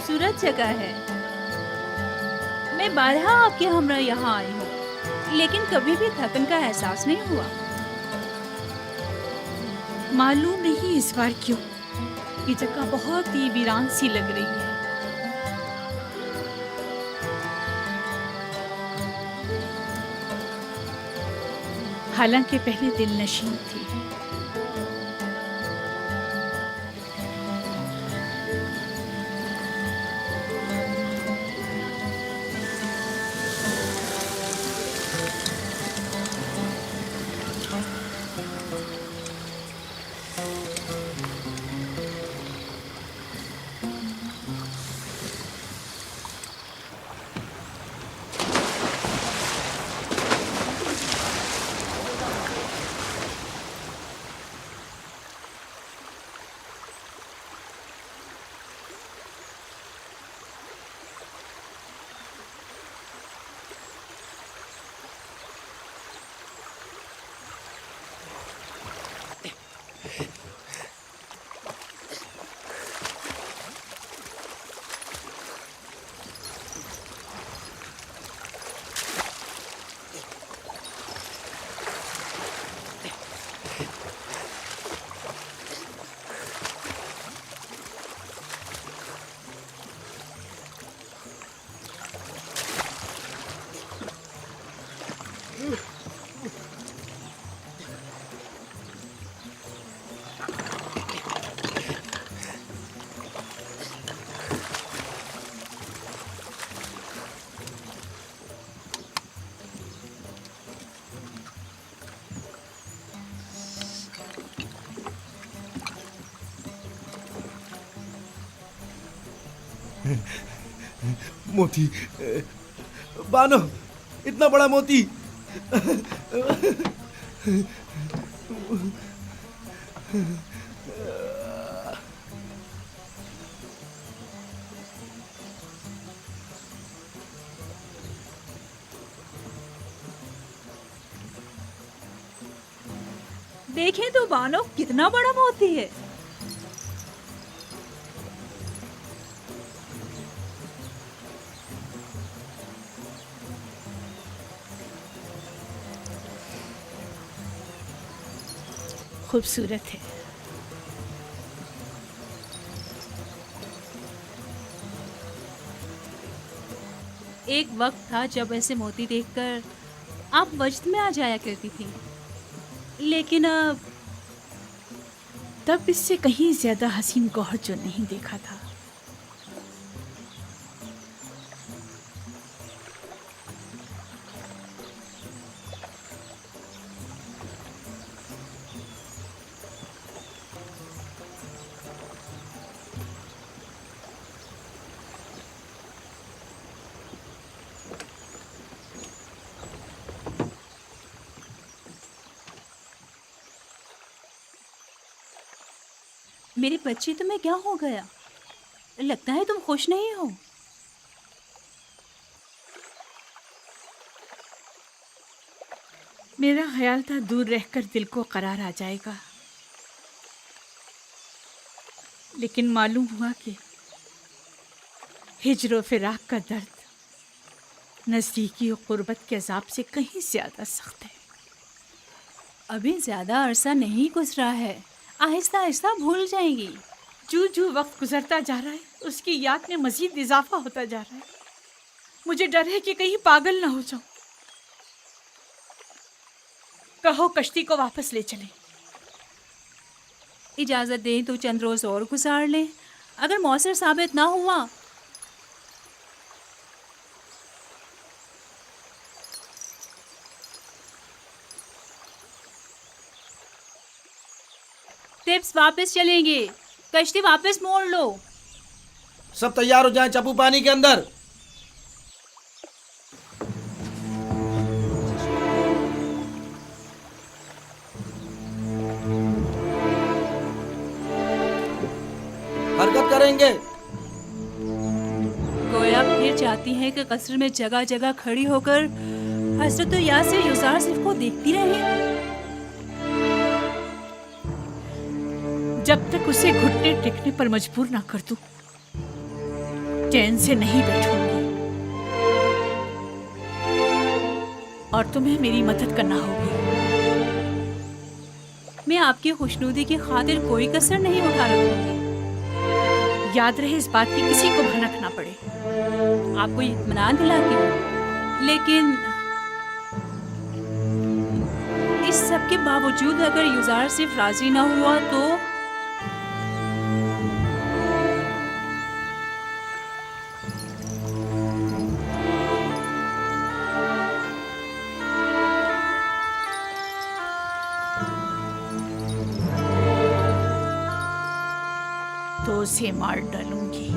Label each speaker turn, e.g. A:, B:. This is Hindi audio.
A: खूबसूरत जगह है। मैं बारहा आपके हमरा यहाँ आई हूँ, लेकिन कभी भी थकन का एहसास नहीं हुआ।
B: मालूम नहीं इस बार क्यों, ये जगह बहुत ही वीरान सी लग रही है। हालांकि पहले दिल नशीन थी।
C: मोती, बानो, इतना बड़ा मोती।
A: देखें तो बानो, कितना बड़ा मोती है।
B: खूबसूरत है।
A: एक वक्त था जब ऐसे मोती देखकर आप वजद में आ जाया करती थी, लेकिन अब
B: तब इससे कहीं ज्यादा हसीन गौहर जो नहीं देखा था।
A: मेरी बच्ची, तुम्हें क्या हो गया? लगता है तुम खुश नहीं हो।
B: मेरा ख्याल था दूर रहकर दिल को करार आ जाएगा, लेकिन मालूम हुआ कि हिज्र और फिराक का दर्द नज़दीकी और क़ुर्बत के अज़ाब से कहीं ज़्यादा सख्त है।
A: अभी ज्यादा अरसा नहीं गुजरा है, आहिस्ता आहिस्ता भूल जाएंगी।
B: जो जो वक्त गुजरता जा रहा है, उसकी याद में मज़ीद इजाफा होता जा रहा है। मुझे डर है कि कहीं पागल ना हो जाऊं। कहो कश्ती को वापस ले चलें।
A: इजाजत दें तो चंद रोज और गुजार लें। अगर मौसर साबित ना हुआ टिप्स वापस चलेंगे। कश्ती वापस मोड़ लो।
C: सब तैयार हो जाएं, चप्पू पानी के अंदर। हरकत करेंगे।
A: गोया फिर चाहती हैं कि कस्र में जगह जगह खड़ी होकर हजरत यासिर युसार सिर्फ को देखती रहे।
B: जब तक उसे घुटने टेकने पर मजबूर ना कर दूं, चैन से नहीं बैठूंगी और तुम्हें मेरी मदद करना होगी।
A: मैं आपकी खुशनुदी की खातिर कोई कसर नहीं उठा रखूंगी।
B: याद रहे इस बात की किसी को भनक ना पड़े।
A: आपको इत्मीनान दिलाती हूँ, लेकिन इस सब के बावजूद अगर युजार सिर्फ राजी ना हुआ तो
B: तो उसे मार डालूंगी।